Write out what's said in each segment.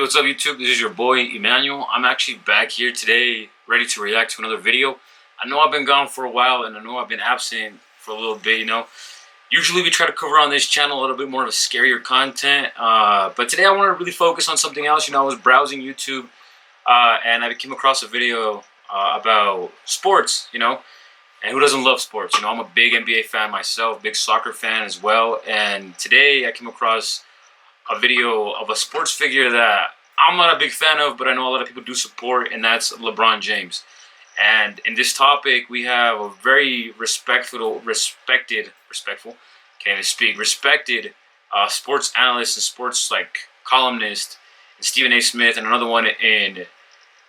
What's up, YouTube? This is your boy Emmanuel. I'm actually back here today, ready to react to another video. I know I've been gone for a while, and I know I've been absent for a little bit. Usually we try to cover on this channel a little bit more of a scarier content, but today I want to really focus on something else. I was browsing YouTube, and I came across a video about sports, and who doesn't love sports? I'm a big NBA fan myself, big soccer fan as well, and today I came across a video of a sports figure that I'm not a big fan of, but I know a lot of people do support, and that's LeBron James. And in this topic, we have a very respectful, can't even speak, respected sports analyst and sports columnist, and Stephen A. Smith, and another one in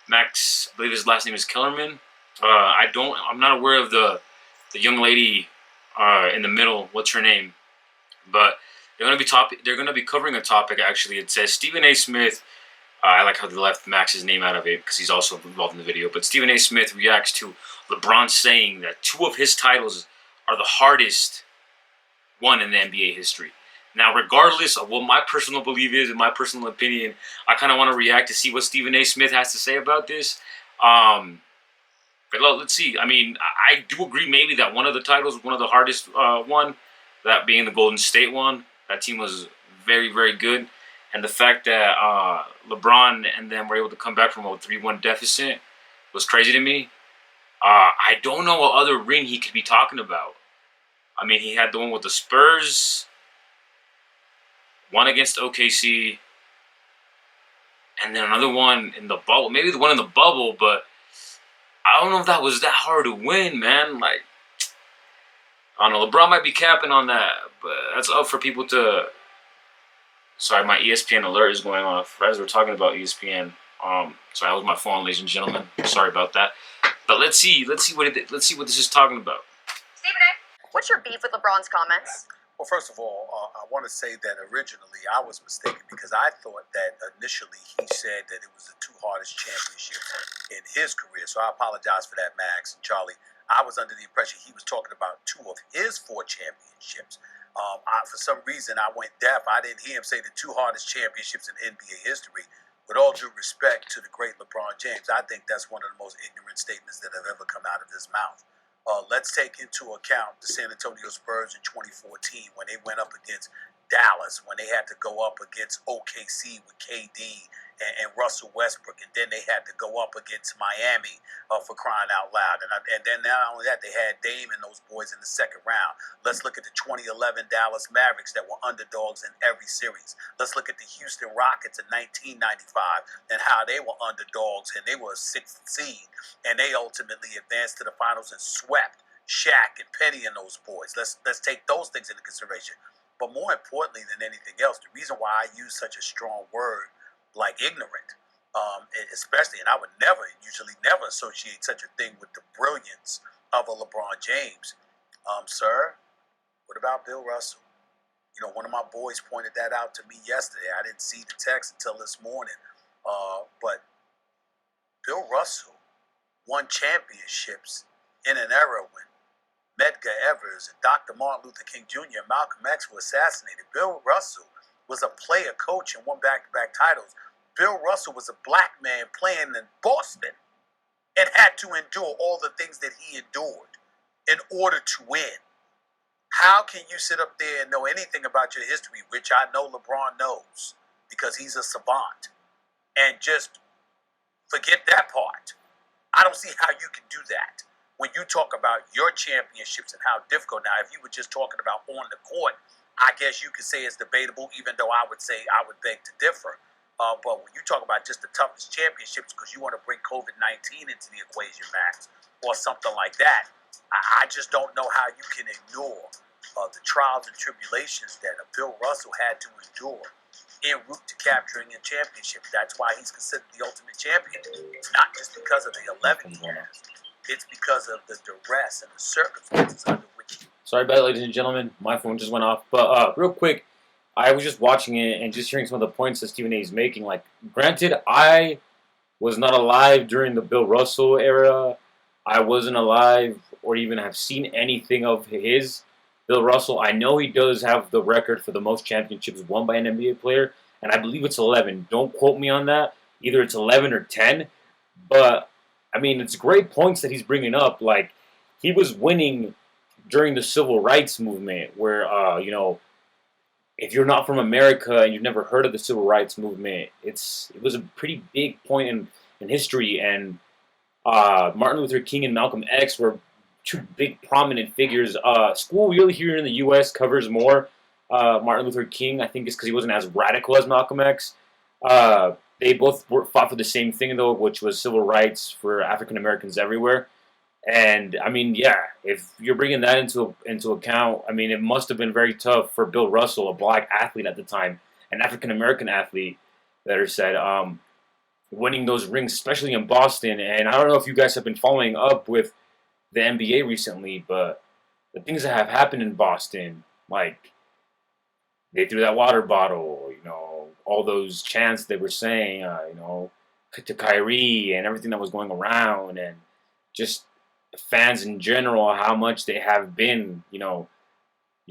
Max, I believe his last name is Kellerman. I'm not aware of the young lady in the middle. What's her name? But they're gonna be covering a topic. Actually, it says Stephen A. Smith. I like how they left Max's name out of it because he's also involved in the video. But Stephen A. Smith reacts to LeBron saying that 2 of his titles are the hardest won in the NBA history. Now, regardless of what my personal belief is and my personal opinion, I kind of want to react to see what Stephen A. Smith has to say about this. But let's see. I mean, I do agree maybe that one of the titles was one of the hardest one, that being the Golden State one. That team was very, very good. And the fact that LeBron and them were able to come back from a 3-1 deficit was crazy to me. I don't know what other ring he could be talking about. I mean, he had the one with the Spurs, one against OKC, and then another one in the bubble. Maybe the one in the bubble, but I don't know if that was that hard to win, man. I don't know. LeBron might be capping on that, but that's up for people to... Sorry, my ESPN alert is going off as we're talking about ESPN. Sorry, that was my phone, ladies and gentlemen. Sorry about that. But let's see what this is talking about. Stephen A., what's your beef with LeBron's comments? Well, first of all, I want to say that originally I was mistaken because I thought that initially he said that it was the 2 hardest championships in his career. So I apologize for that, Max and Charlie. I was under the impression he was talking about 2 of his 4 championships. For some reason, I went deaf. I didn't hear him say the 2 hardest championships in NBA history. With all due respect to the great LeBron James, I think that's one of the most ignorant statements that have ever come out of his mouth. Let's take into account the San Antonio Spurs in 2014 when they went up against Dallas, when they had to go up against OKC with KD and Russell Westbrook, and then they had to go up against Miami for crying out loud. And then not only that, they had Dame and those boys in the second round. Let's look at the 2011 Dallas Mavericks that were underdogs in every series. Let's look at the Houston Rockets in 1995 and how they were underdogs and they were a 6th seed, and they ultimately advanced to the finals and swept Shaq and Penny and those boys. Let's take those things into consideration. But more importantly than anything else, the reason why I use such a strong word like ignorant, especially, and I would usually never associate such a thing with the brilliance of a LeBron James. Sir, what about Bill Russell? One of my boys pointed that out to me yesterday. I didn't see the text until this morning. But Bill Russell won championships in an era when Medgar Evers and Dr. Martin Luther King Jr. and Malcolm X were assassinated. Bill Russell was a player coach and won back-to-back titles. Bill Russell was a black man playing in Boston and had to endure all the things that he endured in order to win. How can you sit up there and know anything about your history, which I know LeBron knows because he's a savant, and just forget that part? I don't see how you can do that. When you talk about your championships and how difficult, now if you were just talking about on the court, I guess you could say it's debatable, even though I would say I would beg to differ. But when you talk about just the toughest championships because you want to bring COVID-19 into the equation, Max, or something like that, I just don't know how you can ignore the trials and tribulations that Bill Russell had to endure en route to capturing a championship. That's why he's considered the ultimate champion. It's not just because of the 11 years. It's because of the duress and the circumstances under which... Sorry about it, ladies and gentlemen. My phone just went off. But real quick, I was just watching it and just hearing some of the points that Stephen A. is making. Granted, I was not alive during the Bill Russell era. I wasn't alive or even have seen anything of his. Bill Russell, I know he does have the record for the most championships won by an NBA player. and I believe it's 11. Don't quote me on that. Either it's 11 or 10, but I mean it's great points that he's bringing up. Like he was winning during the civil rights movement, where if you're not from America and you've never heard of the civil rights movement, it was a pretty big point in history, and Martin Luther King and Malcolm X were two big prominent figures. School really here in the U.S. covers more Martin Luther King. I think it's because he wasn't as radical as Malcolm X. They both fought for the same thing though, which was civil rights for African Americans everywhere. And I mean, yeah, if you're bringing that into account, I mean, it must have been very tough for Bill Russell, a black athlete at the time, an African American athlete, better said, winning those rings, especially in Boston. And I don't know if you guys have been following up with the NBA recently, but the things that have happened in Boston, like they threw that water bottle, all those chants they were saying, to Kyrie and everything that was going around, and just fans in general, how much they have been,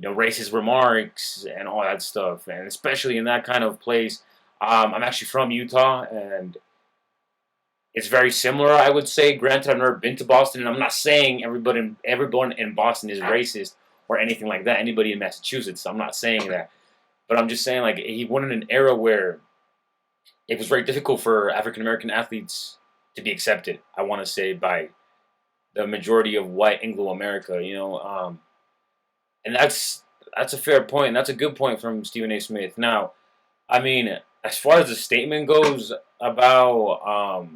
racist remarks and all that stuff, and especially in that kind of place. I'm actually from Utah, and it's very similar, I would say. Granted, I've never been to Boston, and I'm not saying everyone in Boston is racist or anything like that. Anybody in Massachusetts, I'm not saying that, but I'm just saying like he won in an era where it was very difficult for African American athletes to be accepted. I want to say by the majority of white Anglo America, and that's a fair point. And that's a good point from Stephen A. Smith. Now, I mean, as far as the statement goes about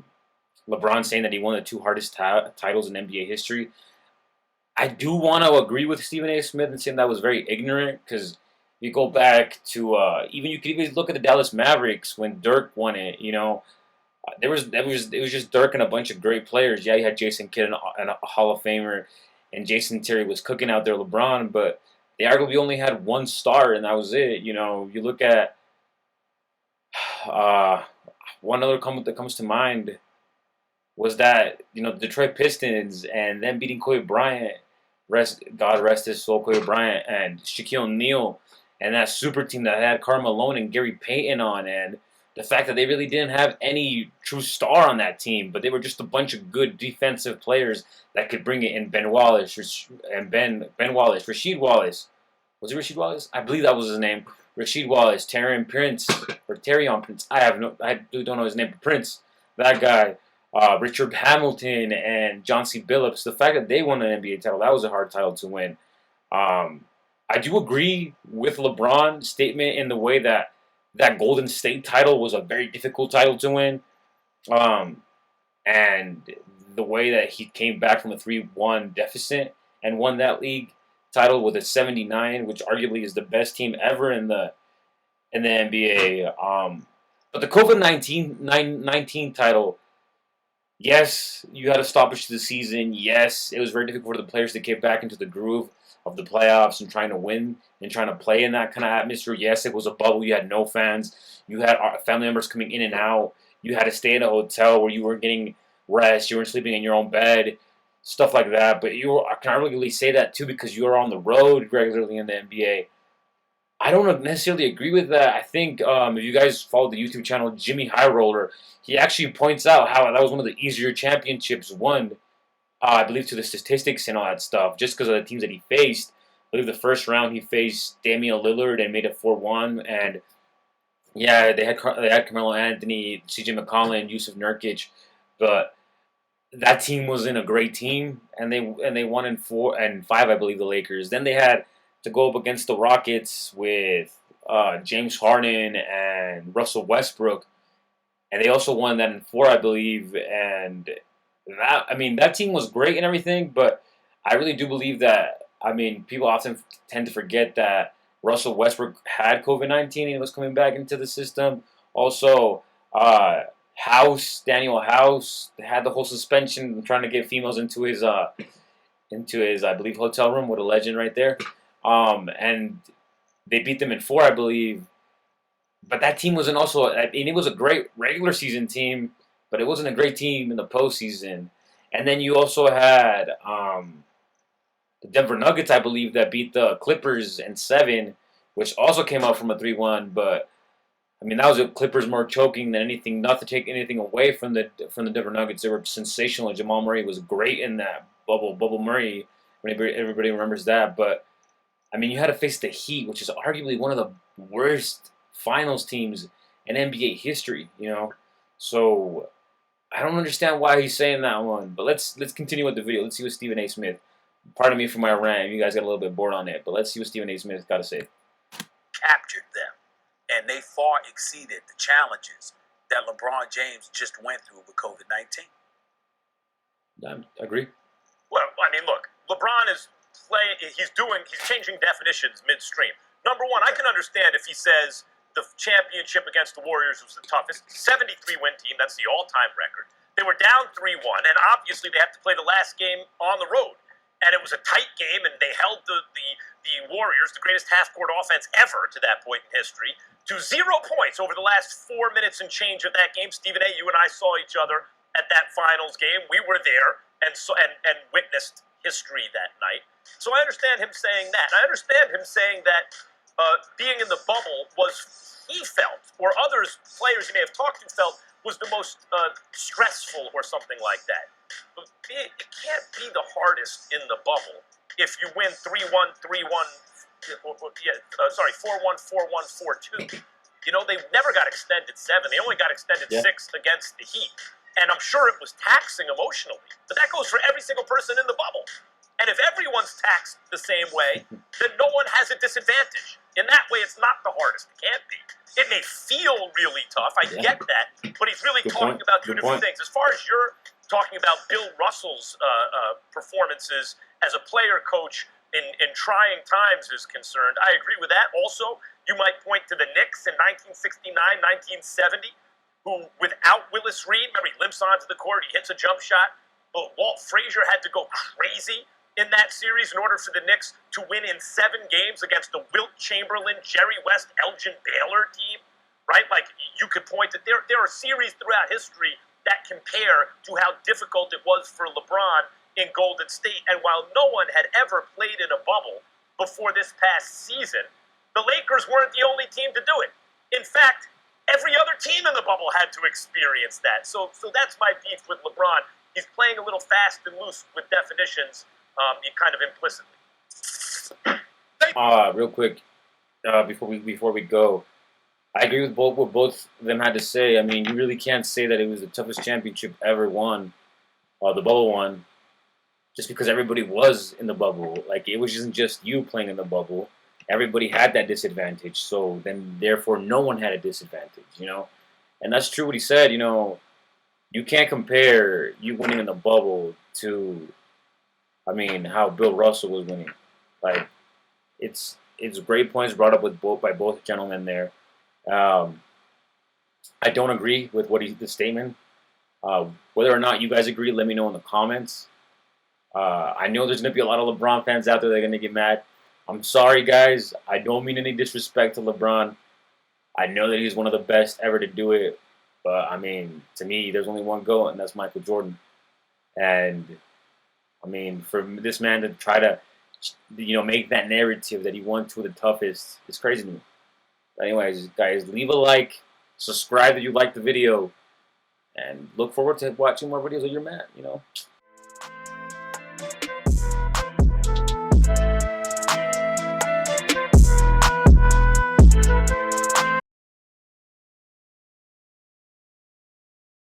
LeBron saying that he won the two hardest titles in NBA history, I do want to agree with Stephen A. Smith and saying that was very ignorant, because you go back to you could even look at the Dallas Mavericks when Dirk won it. It was just Dirk and a bunch of great players. Yeah, you had Jason Kidd and a Hall of Famer, and Jason Terry was cooking out there LeBron, but they arguably only had one star, and that was it. You look at one other comment that comes to mind was that the Detroit Pistons and them beating Kobe Bryant, God rest his soul, Kobe Bryant and Shaquille O'Neal, and that super team that had Karl Malone and Gary Payton on, and the fact that they really didn't have any true star on that team, but they were just a bunch of good defensive players that could bring it in. Ben Wallace and Ben Wallace, Rasheed Wallace. Was it Rasheed Wallace? I believe that was his name. Rasheed Wallace, Tarion Prince, or Tarion Prince. I really don't know his name, but Prince, that guy. Richard Hamilton and John C. Billups. The fact that they won an NBA title, that was a hard title to win. I do agree with LeBron's statement in the way that Golden State title was a very difficult title to win. And the way that he came back from a 3-1 deficit and won that league title with a 79, which arguably is the best team ever in the NBA. But the COVID-19 title, yes, you had a stoppage to the season. Yes, it was very difficult for the players to get back into the groove of the playoffs and trying to win and trying to play in that kind of atmosphere. Yes, it was a bubble. You had no fans. You had family members coming in and out. You had to stay in a hotel where you weren't getting rest. You weren't sleeping in your own bed, stuff like that. But I can't really say that, too, because you were on the road regularly in the NBA. I don't necessarily agree with that. I think if you guys follow the YouTube channel Jimmy High Roller, he actually points out how that was one of the easier championships won, I believe, to the statistics and all that stuff, just because of the teams that he faced. I believe the first round he faced Damian Lillard and made it 4-1, and yeah, they had Carmelo Anthony, C.J. McCollum, Yusuf Nurkic, but that team was in a great team, and they won in 4 and 5, I believe, the Lakers. Then they had to go up against the Rockets with James Harden and Russell Westbrook, and they also won that in 4, I believe. And that team was great and everything, but I really do believe that. People often tend to forget that Russell Westbrook had COVID-19 and was coming back into the system. Also, Daniel House had the whole suspension trying to get females into his I believe hotel room. With a legend right there. And they beat them in 4, I believe. But that team wasn't also. It was a great regular season team, but it wasn't a great team in the postseason. And then you also had the Denver Nuggets, I believe, that beat the Clippers in 7, which also came out from a 3-1. But I mean, that was the Clippers more choking than anything. Not to take anything away from the Denver Nuggets, they were sensational. Jamal Murray was great in that Bubble Murray. Everybody remembers that. But I mean, you had to face the Heat, which is arguably one of the worst finals teams in NBA history. So I don't understand why he's saying that one. But let's continue with the video. Let's see what Stephen A. Smith. Pardon me for my rant. You guys got a little bit bored on it, but let's see what Stephen A. Smith got to say. Captured them, and they far exceeded the challenges that LeBron James just went through with COVID-19. I agree. Well, I mean, look, LeBron is playing. He's changing definitions midstream. Number one, I can understand if he says the championship against the Warriors was the toughest. 73-win team. That's the all-time record. They were down 3-1, and obviously they have to play the last game on the road. And it was a tight game, and they held the Warriors, the greatest half-court offense ever to that point in history, to 0 points over the last 4 minutes and change of that game. Stephen A., you and I saw each other at that finals game. We were there and witnessed history that night. So I understand him saying that. I understand him saying that being in the bubble he felt, or players he may have talked to felt, was the most stressful or something like that. But it can't be the hardest in the bubble if you win 3-1, 3-1, 4-1, 4-1, 4-2. They never got extended 7. They only got extended 6 against the Heat. And I'm sure it was taxing emotionally. But that goes for every single person in the bubble. And if everyone's taxed the same way, then no one has a disadvantage. In that way, it's not the hardest. It can't be. It may feel really tough. I get that. But he's really talking about two different things. As far as you're talking about Bill Russell's performances as a player coach in trying times is concerned, I agree with that. Also, you might point to the Knicks in 1969, 1970, who, without Willis Reed, remember, he limps onto the court, he hits a jump shot, but Walt Frazier had to go crazy in that series in order for the Knicks to win in 7 games against the Wilt Chamberlain, Jerry West, Elgin Baylor team, right? Like, you could point to, there are series throughout history that compare to how difficult it was for LeBron in Golden State. And while no one had ever played in a bubble before this past season, the Lakers weren't the only team to do it. In fact, every other team in the bubble had to experience that. So that's my beef with LeBron. He's playing a little fast and loose with definitions, kind of implicitly. Real quick, before we go, I agree with what both of them had to say. I mean, you really can't say that it was the toughest championship ever won, the bubble one, just because everybody was in the bubble. Like, it wasn't just you playing in the bubble. Everybody had that disadvantage. So then, therefore, no one had a disadvantage, And that's true what he said, You can't compare you winning in the bubble to, how Bill Russell was winning. Like, it's great points brought up by both gentlemen there. I don't agree with the statement. Whether or not you guys agree, let me know in the comments. I know there's going to be a lot of LeBron fans out there that are going to get mad. I'm sorry, guys. I don't mean any disrespect to LeBron. I know that he's one of the best ever to do it. But, to me, there's only one GOAT, and that's Michael Jordan. And, for this man to try to, make that narrative that he won 2 of the toughest is crazy to me. But anyways, guys, leave a like, subscribe if you liked the video, and look forward to watching more videos of your man,